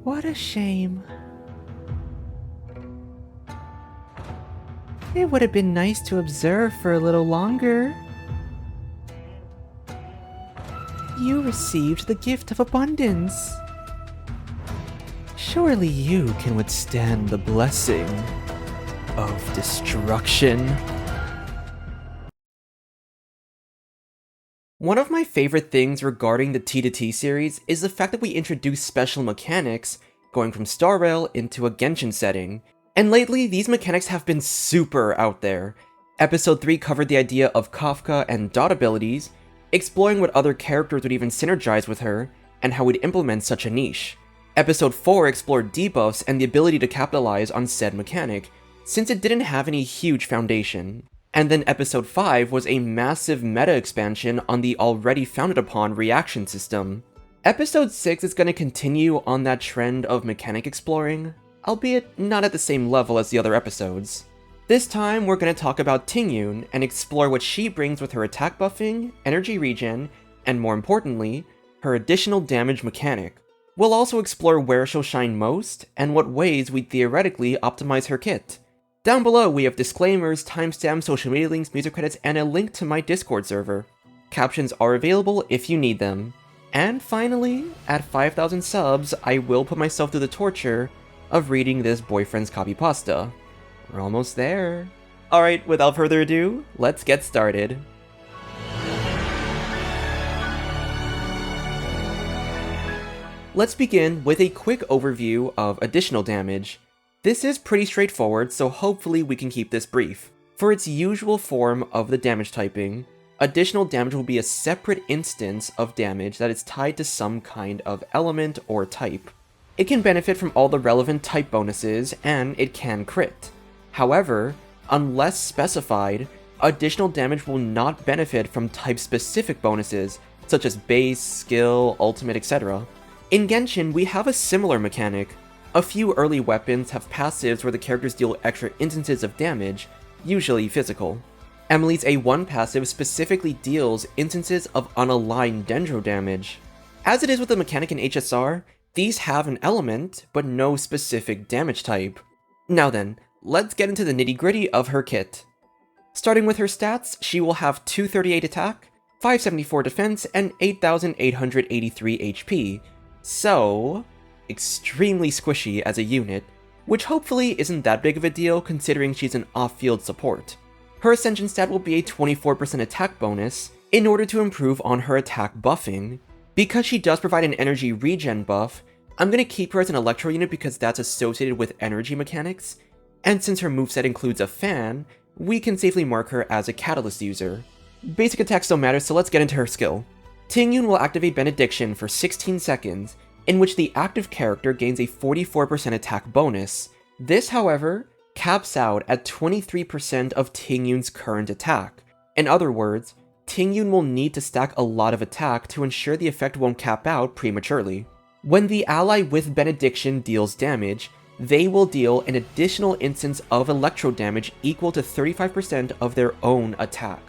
What a shame. It would have been nice to observe for a little longer. You received the gift of abundance. Surely you can withstand the blessing of destruction. One of my favorite things regarding the T2T series is the fact that we introduce special mechanics, going from Star Rail into a Genshin setting. And lately, these mechanics have been super out there. Episode 3 covered the idea of Kafka and dot abilities, exploring what other characters would even synergize with her, and how we'd implement such a niche. Episode 4 explored debuffs and the ability to capitalize on said mechanic, since it didn't have any huge foundation. And then Episode 5 was a massive meta expansion on the already founded upon reaction system. Episode 6 is going to continue on that trend of mechanic exploring, albeit not at the same level as the other episodes. This time, we're going to talk about Tingyun and explore what she brings with her attack buffing, energy regen, and more importantly, her additional damage mechanic. We'll also explore where she'll shine most, and what ways we'd theoretically optimize her kit. Down below, we have disclaimers, timestamps, social media links, music credits, and a link to my Discord server. Captions are available if you need them. And finally, at 5,000 subs, I will put myself through the torture of reading this boyfriend's copypasta. We're almost there. Alright, without further ado, let's get started. Let's begin with a quick overview of additional damage. This is pretty straightforward, so hopefully we can keep this brief. For its usual form of the damage typing, additional damage will be a separate instance of damage that is tied to some kind of element or type. It can benefit from all the relevant type bonuses, and it can crit. However, unless specified, additional damage will not benefit from type-specific bonuses, such as base, skill, ultimate, etc. In Genshin, we have a similar mechanic. A few early weapons have passives where the characters deal extra instances of damage, usually physical. Emily's A1 passive specifically deals instances of unaligned dendro damage. As it is with the mechanic in HSR, these have an element, but no specific damage type. Now then, let's get into the nitty-gritty of her kit. Starting with her stats, she will have 238 attack, 574 defense, and 8,883 HP, so extremely squishy as a unit, which hopefully isn't that big of a deal considering she's an off-field support. Her Ascension stat will be a 24% attack bonus in order to improve on her attack buffing. Because she does provide an energy regen buff, I'm going to keep her as an Electro unit because that's associated with energy mechanics, and since her moveset includes a fan, we can safely mark her as a Catalyst user. Basic attack still matters, so let's get into her skill. Tingyun will activate Benediction for 16 seconds, in which the active character gains a 44% attack bonus. This, however, caps out at 23% of Tingyun's current attack. In other words, Tingyun will need to stack a lot of attack to ensure the effect won't cap out prematurely. When the ally with Benediction deals damage, they will deal an additional instance of electro damage equal to 35% of their own attack.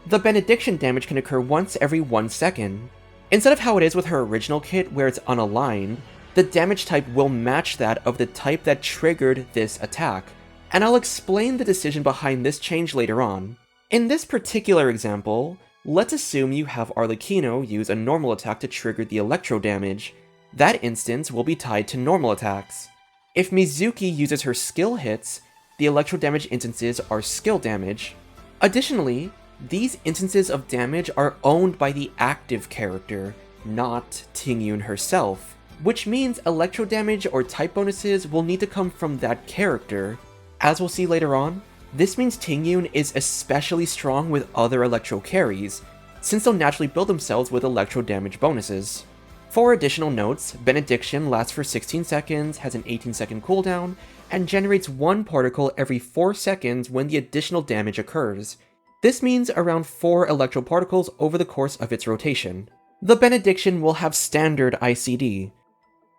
The Benediction damage can occur once every 1 second. Instead of how it is with her original kit where it's unaligned, the damage type will match that of the type that triggered this attack, and I'll explain the decision behind this change later on. In this particular example, let's assume you have Arlecchino use a normal attack to trigger the electro damage. That instance will be tied to normal attacks. If Mizuki uses her skill hits, the electro damage instances are skill damage. Additionally, these instances of damage are owned by the active character, not Tingyun herself, which means electro damage or type bonuses will need to come from that character. As we'll see later on, this means Tingyun is especially strong with other electro carries, since they'll naturally build themselves with electro damage bonuses. For additional notes, Benediction lasts for 16 seconds, has an 18-second cooldown, and generates 1 particle every 4 seconds when the additional damage occurs. This means around 4 electro particles over the course of its rotation. The Benediction will have standard ICD.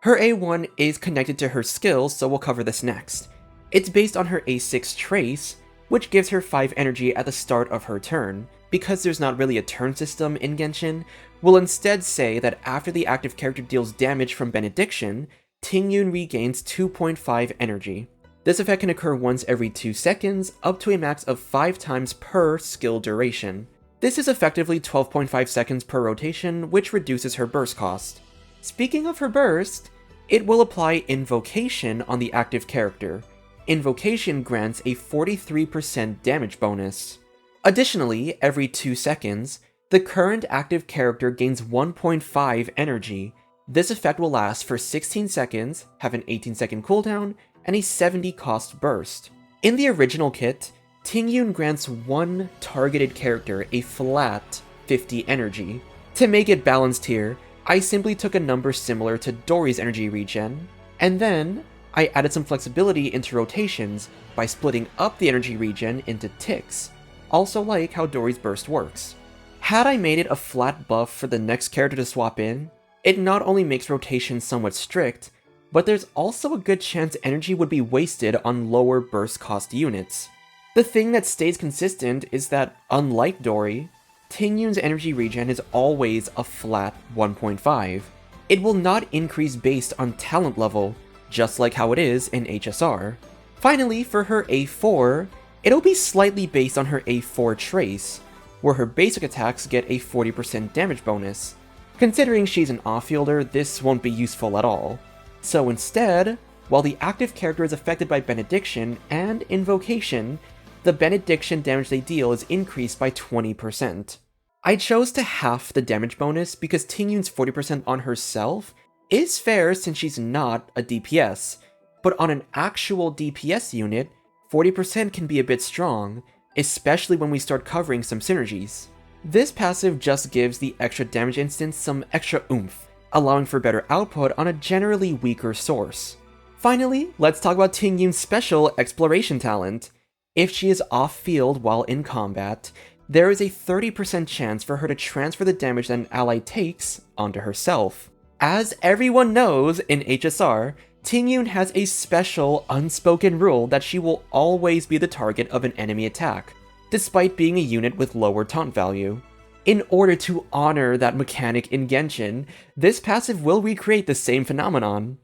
Her A1 is connected to her skills, so we'll cover this next. It's based on her A6 trace, which gives her 5 energy at the start of her turn. Because there's not really a turn system in Genshin, we'll instead say that after the active character deals damage from Benediction, Tingyun regains 2.5 energy. This effect can occur once every 2 seconds, up to a max of 5 times per skill duration. This is effectively 12.5 seconds per rotation, which reduces her burst cost. Speaking of her burst, it will apply Invocation on the active character. Invocation grants a 43% damage bonus. Additionally, every 2 seconds, the current active character gains 1.5 energy. This effect will last for 16 seconds, have an 18-second cooldown, and a 70 cost burst. In the original kit, Tingyun grants one targeted character a flat 50 energy. To make it balanced here, I simply took a number similar to Dory's energy regen, and then I added some flexibility into rotations by splitting up the energy regen into ticks, also like how Dory's burst works. Had I made it a flat buff for the next character to swap in, it not only makes rotation somewhat strict, but there's also a good chance energy would be wasted on lower burst cost units. The thing that stays consistent is that, unlike Dory, Tingyun's energy regen is always a flat 1.5. It will not increase based on talent level, just like how it is in HSR. Finally, for her A4, it'll be slightly based on her A4 trace, where her basic attacks get a 40% damage bonus. Considering she's an off-fielder, this won't be useful at all. So instead, while the active character is affected by Benediction and Invocation, the Benediction damage they deal is increased by 20%. I chose to half the damage bonus because Tingyun's 40% on herself is fair since she's not a DPS, but on an actual DPS unit, 40% can be a bit strong, especially when we start covering some synergies. This passive just gives the extra damage instance some extra oomph, allowing for better output on a generally weaker source. Finally, let's talk about Tingyun's special exploration talent. If she is off-field while in combat, there is a 30% chance for her to transfer the damage that an ally takes onto herself. As everyone knows in HSR, Tingyun has a special unspoken rule that she will always be the target of an enemy attack, despite being a unit with lower taunt value. In order to honor that mechanic in Genshin, this passive will recreate the same phenomenon.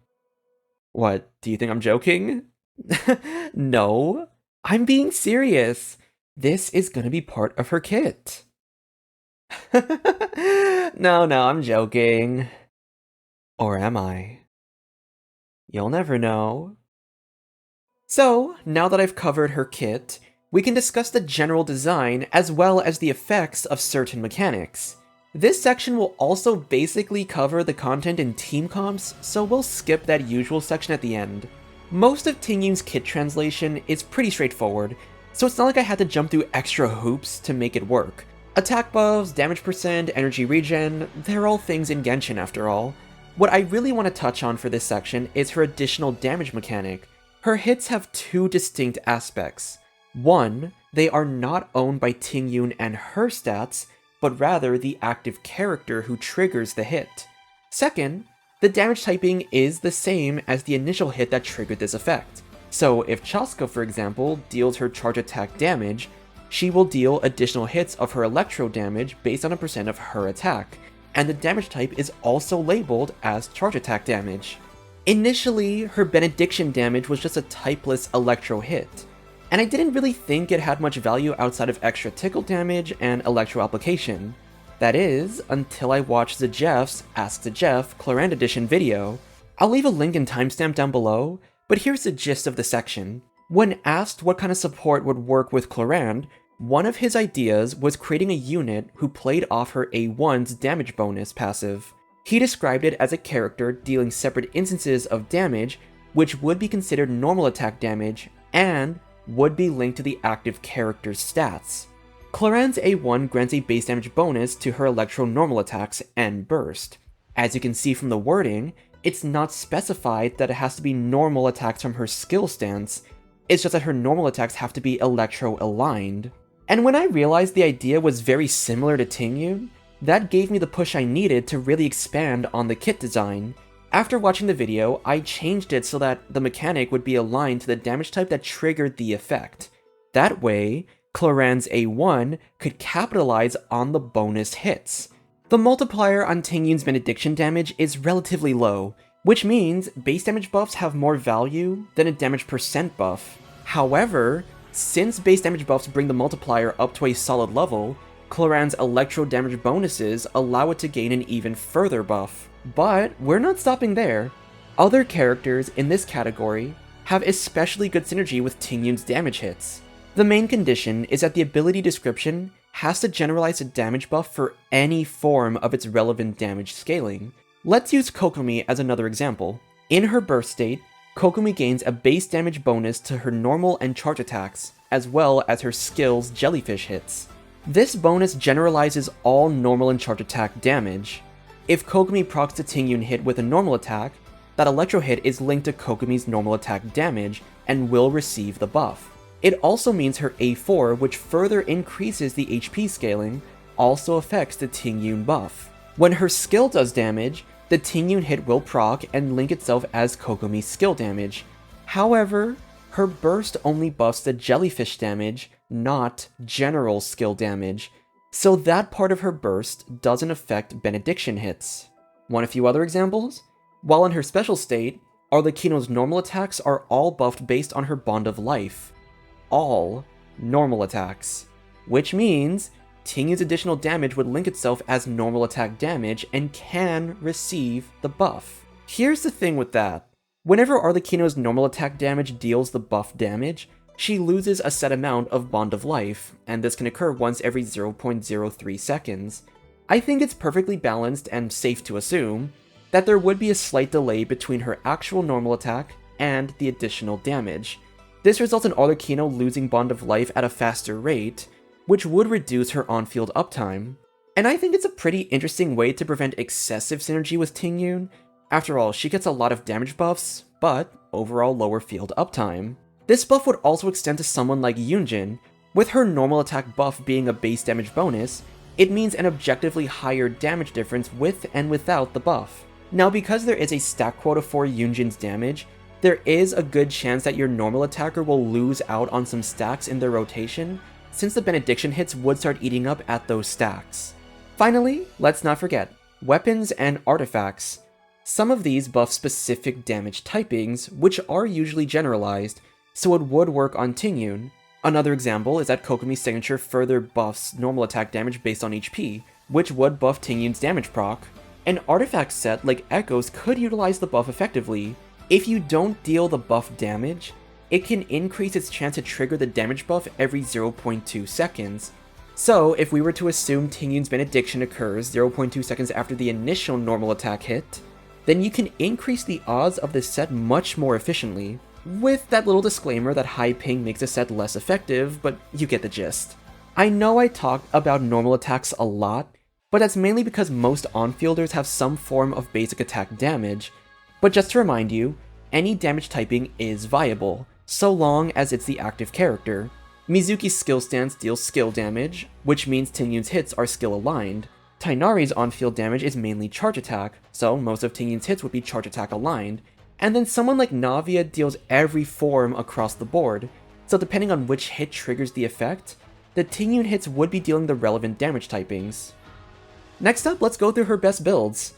What, do you think I'm joking? No, I'm being serious. This is gonna be part of her kit. No, I'm joking. Or am I? You'll never know. So, now that I've covered her kit, we can discuss the general design as well as the effects of certain mechanics. This section will also basically cover the content in team comps, so we'll skip that usual section at the end. Most of Tingyun's kit translation is pretty straightforward, so it's not like I had to jump through extra hoops to make it work. Attack buffs, damage percent, energy regen, they're all things in Genshin after all. What I really want to touch on for this section is her additional damage mechanic. Her hits have two distinct aspects. One, they are not owned by Tingyun and her stats, but rather the active character who triggers the hit. Second, the damage typing is the same as the initial hit that triggered this effect. So if Chaska, for example, deals her charge attack damage, she will deal additional hits of her electro damage based on a percent of her attack, and the damage type is also labeled as charge attack damage. Initially, her Benediction damage was just a typeless electro hit, and I didn't really think it had much value outside of extra tickle damage and electro application. That is, until I watched Zajeff's Ask Zajeff Clorand Edition video. I'll leave a link and timestamp down below, but here's the gist of the section. When asked what kind of support would work with Clorand, one of his ideas was creating a unit who played off her A1's damage bonus passive. He described it as a character dealing separate instances of damage, which would be considered normal attack damage, and would be linked to the active character's stats. Clorand's A1 grants a base damage bonus to her electro normal attacks and burst. As you can see from the wording, it's not specified that it has to be normal attacks from her skill stance, it's just that her normal attacks have to be electro aligned. And when I realized the idea was very similar to Tingyun, that gave me the push I needed to really expand on the kit design. After watching the video, I changed it so that the mechanic would be aligned to the damage type that triggered the effect. That way, Clorand's A1 could capitalize on the bonus hits. The multiplier on Tingyun's Benediction damage is relatively low, which means base damage buffs have more value than a damage percent buff. However, since base damage buffs bring the multiplier up to a solid level, Cloran's electro damage bonuses allow it to gain an even further buff. But we're not stopping there. Other characters in this category have especially good synergy with Tingyun's damage hits. The main condition is that the ability description has to generalize a damage buff for any form of its relevant damage scaling. Let's use Kokomi as another example. In her burst state, Kokomi gains a base damage bonus to her normal and charge attacks, as well as her skill's jellyfish hits. This bonus generalizes all normal and charge attack damage. If Kokomi procs the Tingyun hit with a normal attack, that electro hit is linked to Kokomi's normal attack damage and will receive the buff. It also means her A4, which further increases the HP scaling, also affects the Tingyun buff. When her skill does damage, the Tingyun hit will proc and link itself as Kokomi's skill damage. However, her burst only buffs the jellyfish damage, not general skill damage, so that part of her burst doesn't affect benediction hits. Want a few other examples? While in her special state, Arlecchino's normal attacks are all buffed based on her Bond of Life. All normal attacks. Which means Tingyun's additional damage would link itself as normal attack damage and can receive the buff. Here's the thing with that. Whenever Arlecchino's normal attack damage deals the buff damage, she loses a set amount of Bond of Life, and this can occur once every 0.03 seconds. I think it's perfectly balanced and safe to assume that there would be a slight delay between her actual normal attack and the additional damage. This results in Arlecchino losing Bond of Life at a faster rate, which would reduce her on-field uptime. And I think it's a pretty interesting way to prevent excessive synergy with Tingyun. After all, she gets a lot of damage buffs, but overall lower field uptime. This buff would also extend to someone like Yunjin. With her normal attack buff being a base damage bonus, it means an objectively higher damage difference with and without the buff. Now, because there is a stack quota for Yunjin's damage, there is a good chance that your normal attacker will lose out on some stacks in their rotation, since the benediction hits would start eating up at those stacks. Finally, let's not forget, weapons and artifacts. Some of these buff specific damage typings, which are usually generalized, so it would work on Tingyun. Another example is that Kokomi's signature further buffs normal attack damage based on HP, which would buff Tingyun's damage proc. An artifact set like Echoes could utilize the buff effectively. If you don't deal the buff damage, it can increase its chance to trigger the damage buff every 0.2 seconds. So, if we were to assume Tingyun's benediction occurs 0.2 seconds after the initial normal attack hit, then you can increase the odds of this set much more efficiently. With that little disclaimer that high ping makes a set less effective, but you get the gist. I know I talked about normal attacks a lot, but that's mainly because most on-fielders have some form of basic attack damage. But just to remind you, any damage typing is viable, so long as it's the active character. Mizuki's skill stance deals skill damage, which means Tingyun's hits are skill aligned. Tighnari's on-field damage is mainly charge attack, so most of Tingyun's hits would be charge attack aligned. And then someone like Navia deals every form across the board, so depending on which hit triggers the effect, the Tingyun hits would be dealing the relevant damage typings. Next up, let's go through her best builds.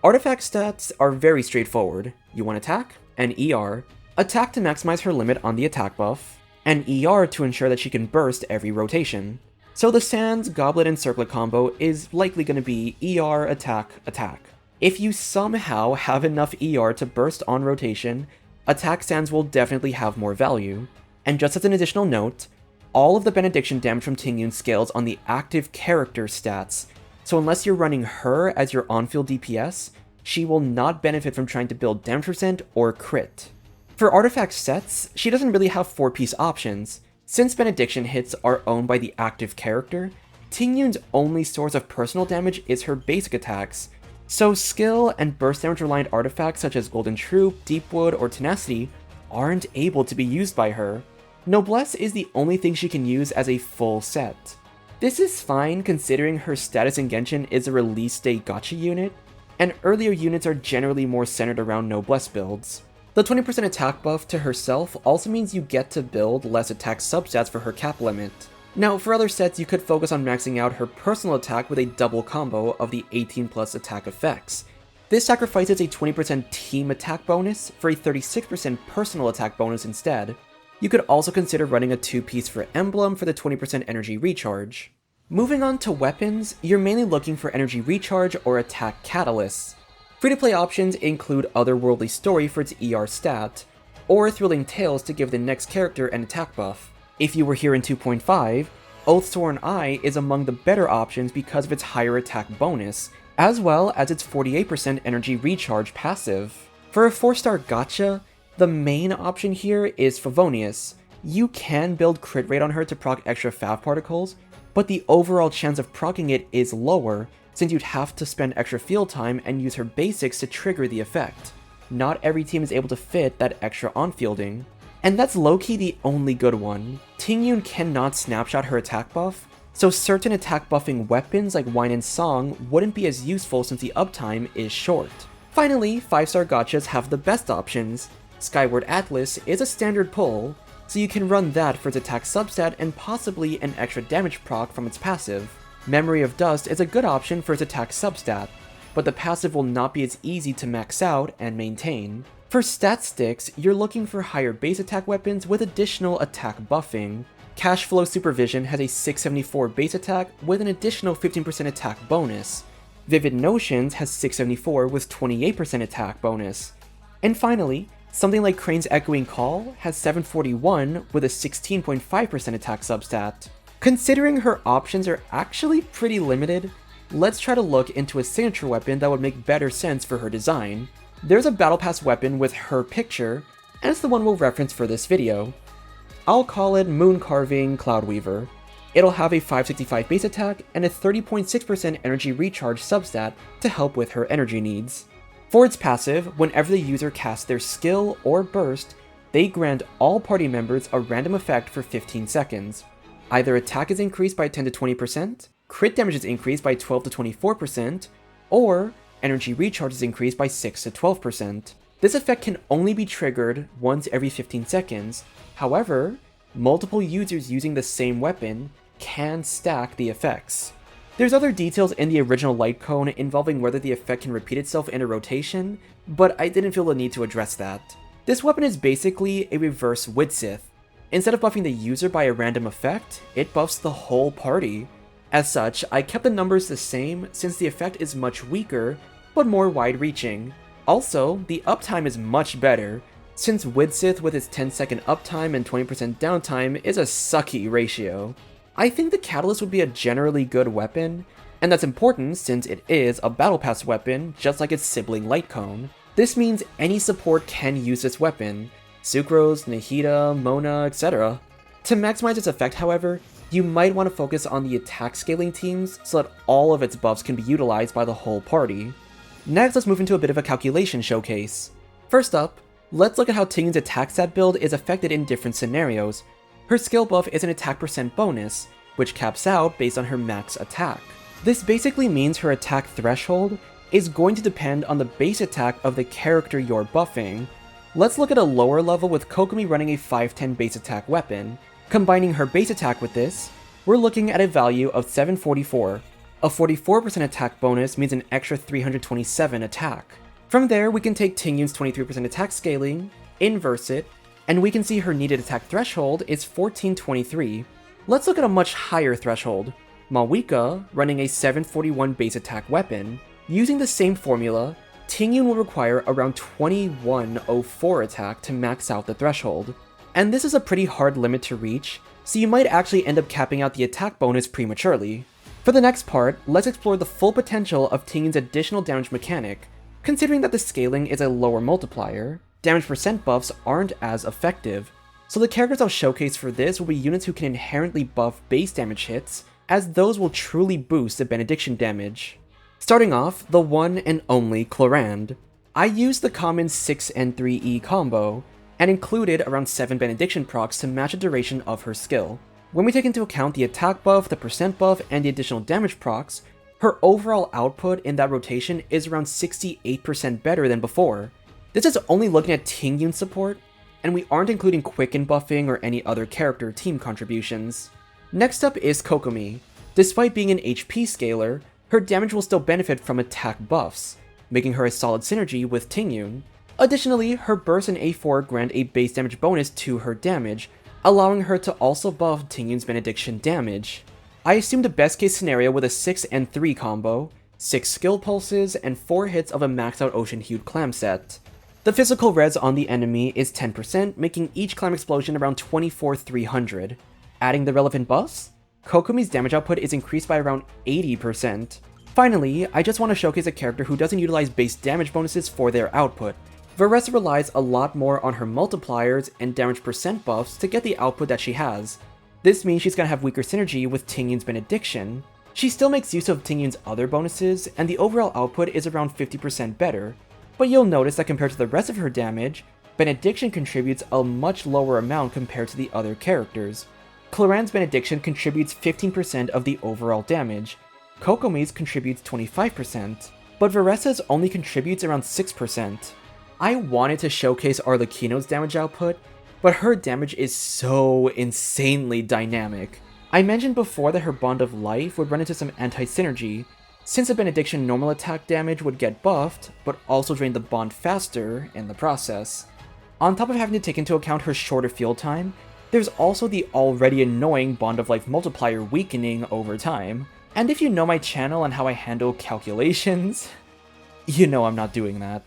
Artifact stats are very straightforward. You want attack, and ER. Attack to maximize her limit on the attack buff, and ER to ensure that she can burst every rotation. So the Sans, Goblet, and Circlet combo is likely going to be ER, attack, attack. If you somehow have enough ER to burst on rotation, attack Sans will definitely have more value. And just as an additional note, all of the benediction damage from Tingyun scales on the active character stats, so unless you're running her as your on-field DPS, she will not benefit from trying to build damage percent or crit. For artifact sets, she doesn't really have 4-piece options. Since benediction hits are owned by the active character, Tingyun's only source of personal damage is her basic attacks, so skill and burst damage reliant artifacts such as Golden Troop, Deepwood, or Tenacity aren't able to be used by her. Noblesse is the only thing she can use as a full set. This is fine considering her status in Genshin is a release day gacha unit, and earlier units are generally more centered around Noblesse builds. The 20% attack buff to herself also means you get to build less attack substats for her cap limit. Now, for other sets, you could focus on maxing out her personal attack with a double combo of the 18+ attack effects. This sacrifices a 20% team attack bonus for a 36% personal attack bonus instead. You could also consider running a 2-piece for Emblem for the 20% energy recharge. Moving on to weapons, you're mainly looking for energy recharge or attack catalysts. Free-to-play options include Otherworldly Story for its ER stat, or Thrilling Tales to give the next character an attack buff. If you were here in 2.5, Oathsworn Eye is among the better options because of its higher attack bonus, as well as its 48% energy recharge passive. For a 4-star gacha, the main option here is Favonius. You can build crit rate on her to proc extra Fav particles, but the overall chance of proccing it is lower since you'd have to spend extra field time and use her basics to trigger the effect. Not every team is able to fit that extra on-fielding. And that's low-key the only good one. Tingyun cannot snapshot her attack buff, so certain attack buffing weapons like Wine and Song wouldn't be as useful since the uptime is short. Finally, 5-star gachas have the best options. Skyward Atlas is a standard pull, so you can run that for its attack substat and possibly an extra damage proc from its passive. Memory of Dust is a good option for its attack substat, but the passive will not be as easy to max out and maintain. For stat sticks, you're looking for higher base attack weapons with additional attack buffing. Cashflow Supervision has a 674 base attack with an additional 15% attack bonus. Vivid Notions has 674 with 28% attack bonus. And finally, something like Crane's Echoing Call has 741 with a 16.5% attack substat. Considering her options are actually pretty limited, let's try to look into a signature weapon that would make better sense for her design. There's a Battle Pass weapon with her picture, and it's the one we'll reference for this video. I'll call it Moon Carving Cloudweaver. It'll have a 565 base attack and a 30.6% energy recharge substat to help with her energy needs. For its passive, whenever the user casts their skill or burst, they grant all party members a random effect for 15 seconds. Either attack is increased by 10 to 20%, crit damage is increased by 12 to 24%, or energy recharge is increased by 6 to 12%. This effect can only be triggered once every 15 seconds. However, multiple users using the same weapon can stack the effects. There's other details in the original light cone involving whether the effect can repeat itself in a rotation, but I didn't feel the need to address that. This weapon is basically a reverse Widsith. Instead of buffing the user by a random effect, it buffs the whole party. As such, I kept the numbers the same since the effect is much weaker, but more wide-reaching. Also, the uptime is much better, since Widsith with its 10-second uptime and 20% downtime is a sucky ratio. I think the Catalyst would be a generally good weapon, and that's important since it is a Battle Pass weapon just like its sibling Light Cone. This means any support can use this weapon, Sucrose, Nahida, Mona, etc. To maximize its effect, however, you might want to focus on the attack scaling teams so that all of its buffs can be utilized by the whole party. Next, let's move into a bit of a calculation showcase. First up, let's look at how Tingyun's attack stat build is affected in different scenarios. Her skill buff is an attack percent bonus, which caps out based on her max attack. This basically means her attack threshold is going to depend on the base attack of the character you're buffing. Let's look at a lower level with Kokomi running a 510 base attack weapon. Combining her base attack with this, we're looking at a value of 744. A 44% attack bonus means an extra 327 attack. From there, we can take Tingyun's 23% attack scaling, inverse it, and we can see her needed attack threshold is 1423. Let's look at a much higher threshold. Malwika running a 741 base attack weapon. Using the same formula, Tingyun will require around 2104 attack to max out the threshold. And this is a pretty hard limit to reach, so you might actually end up capping out the attack bonus prematurely. For the next part, let's explore the full potential of Tingyun's additional damage mechanic. Considering that the scaling is a lower multiplier, damage percent buffs aren't as effective, so the characters I'll showcase for this will be units who can inherently buff base damage hits, as those will truly boost the benediction damage. Starting off, the one and only Clorinde. I used the common 6 and 3E combo, and included around 7 benediction procs to match the duration of her skill. When we take into account the attack buff, the percent buff, and the additional damage procs, her overall output in that rotation is around 68% better than before. This is only looking at Tingyun support, and we aren't including Quicken buffing or any other character team contributions. Next up is Kokomi. Despite being an HP scaler, her damage will still benefit from attack buffs. making her a solid synergy with Tingyun. Additionally, her burst and A4 grant a base damage bonus to her damage, allowing her to also buff Tingyun's benediction damage. I assumed a best case scenario with a 6 and 3 combo, 6 skill pulses, and 4 hits of a maxed out Ocean Hued Clam set. The physical res on the enemy is 10%, making each clam explosion around 24,300. Adding the relevant buffs, Kokomi's damage output is increased by around 80%. Finally, I just want to showcase a character who doesn't utilize base damage bonuses for their output. Veressa relies a lot more on her multipliers and damage percent buffs to get the output that she has. This means she's gonna have weaker synergy with Tingyun's benediction. She still makes use of Tingyun's other bonuses, and the overall output is around 50% better, but you'll notice that compared to the rest of her damage, benediction contributes a much lower amount compared to the other characters. Cloran's benediction contributes 15% of the overall damage, Kokomi's contributes 25%, but Veressa's only contributes around 6%. I wanted to showcase Arlecchino's damage output, but her damage is so insanely dynamic. I mentioned before that her Bond of Life would run into some anti-synergy, since the benediction normal attack damage would get buffed, but also drain the bond faster in the process. On top of having to take into account her shorter field time, there's also the already annoying Bond of Life multiplier weakening over time. And if you know my channel and how I handle calculations, you know I'm not doing that.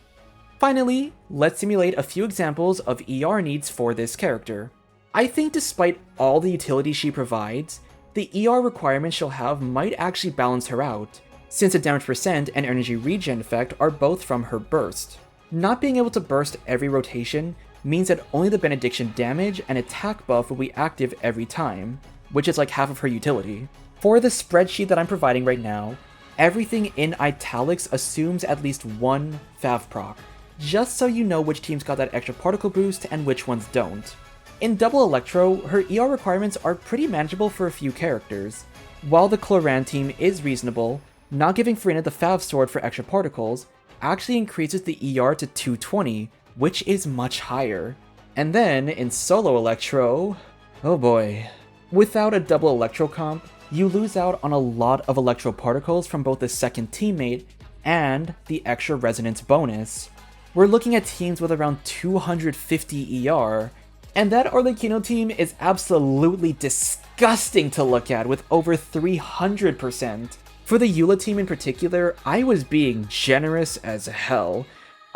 Finally, let's simulate a few examples of ER needs for this character. I think despite all the utility she provides, the ER requirements she'll have might actually balance her out, since the damage percent and energy regen effect are both from her burst. Not being able to burst every rotation means that only the benediction damage and attack buff will be active every time, which is like half of her utility. For the spreadsheet that I'm providing right now, everything in italics assumes at least one Fav proc, just so you know which teams got that extra particle boost and which ones don't. In Double Electro, her ER requirements are pretty manageable for a few characters. While the Cloran team is reasonable, not giving Furina the Fav sword for extra particles actually increases the ER to 220, which is much higher. And then, in Solo Electro, oh boy. Without a Double Electro comp, you lose out on a lot of Electro particles from both the second teammate and the extra resonance bonus. We're looking at teams with around 250 ER, and that Arlecchino team is absolutely disgusting to look at with over 300%. For the Eula team in particular, I was being generous as hell.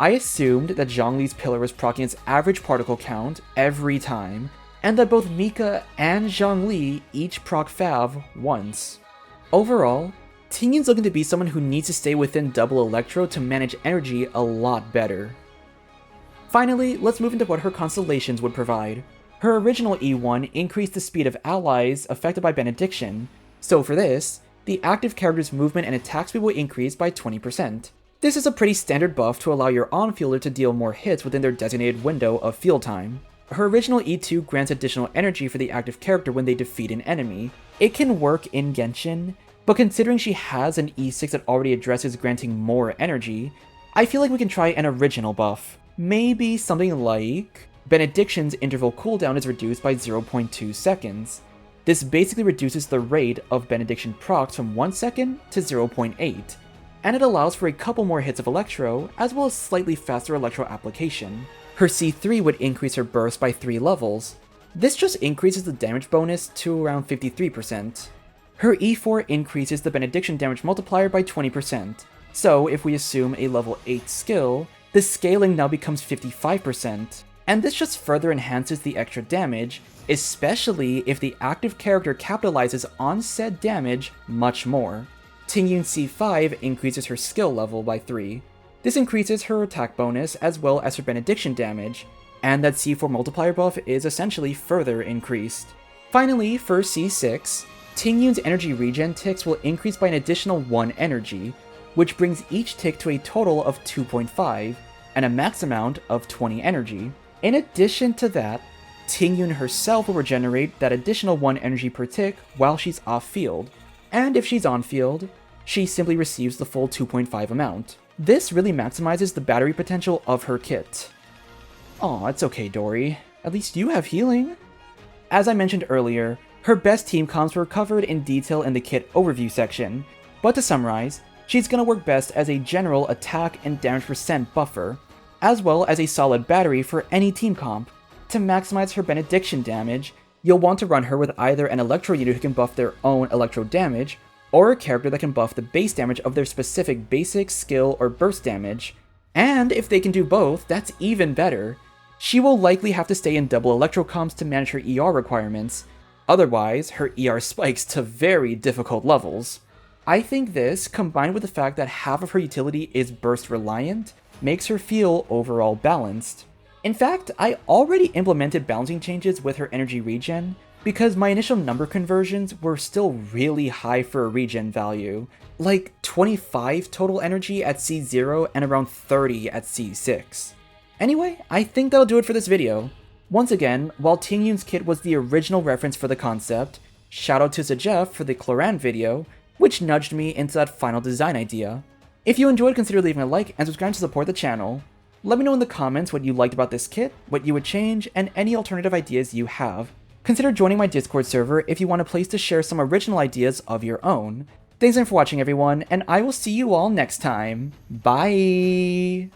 I assumed that Zhongli's pillar was proccing its average particle count every time, and that both Mika and Zhongli each proc Fav once. Overall, Tingyun's looking to be someone who needs to stay within Double Electro to manage energy a lot better. Finally, let's move into what her constellations would provide. Her original E1 increased the speed of allies affected by benediction, so for this, the active character's movement and attack speed will increase by 20%. This is a pretty standard buff to allow your on-fielder to deal more hits within their designated window of field time. Her original E2 grants additional energy for the active character when they defeat an enemy. It can work in Genshin, but considering she has an E6 that already addresses granting more energy, I feel like we can try an original buff. Maybe something like Benediction's interval cooldown is reduced by 0.2 seconds. This basically reduces the rate of Benediction procs from 1 second to 0.8, and it allows for a couple more hits of Electro, as well as slightly faster Electro application. Her C3 would increase her burst by 3 levels. This just increases the damage bonus to around 53%. Her E4 increases the benediction damage multiplier by 20%, so if we assume a level 8 skill, the scaling now becomes 55%, and this just further enhances the extra damage, especially if the active character capitalizes on said damage much more. Tingyun C5 increases her skill level by 3. This increases her attack bonus as well as her benediction damage, and that C4 multiplier buff is essentially further increased. Finally, for C6, Tingyun's energy regen ticks will increase by an additional 1 energy, which brings each tick to a total of 2.5, and a max amount of 20 energy. In addition to that, Tingyun herself will regenerate that additional 1 energy per tick while she's off-field, and if she's on-field, she simply receives the full 2.5 amount. This really maximizes the battery potential of her kit. Aw, it's okay, Dory. At least you have healing. As I mentioned earlier, her best team comps were covered in detail in the kit overview section, but to summarize, She's going to work best as a general attack and damage percent buffer, as well as a solid battery for any team comp. To maximize her benediction damage, you'll want to run her with either an Electro unit who can buff their own Electro damage, or a character that can buff the base damage of their specific basic, skill, or burst damage. And if they can do both, that's even better. She will likely have to stay in double Electro comps to manage her ER requirements, otherwise her ER spikes to very difficult levels. I think this, combined with the fact that half of her utility is burst reliant, makes her feel overall balanced. In fact, I already implemented balancing changes with her energy regen, because my initial number conversions were still really high for a regen value, like 25 total energy at C0 and around 30 at C6. Anyway, I think that'll do it for this video. Once again, while Tingyun's kit was the original reference for the concept, shoutout to Sajef for the Cloran video, which nudged me into that final design idea. If you enjoyed, consider leaving a like and subscribe to support the channel. Let me know in the comments what you liked about this kit, what you would change, and any alternative ideas you have. Consider joining my Discord server if you want a place to share some original ideas of your own. Thanks again for watching everyone, and I will see you all next time. Bye!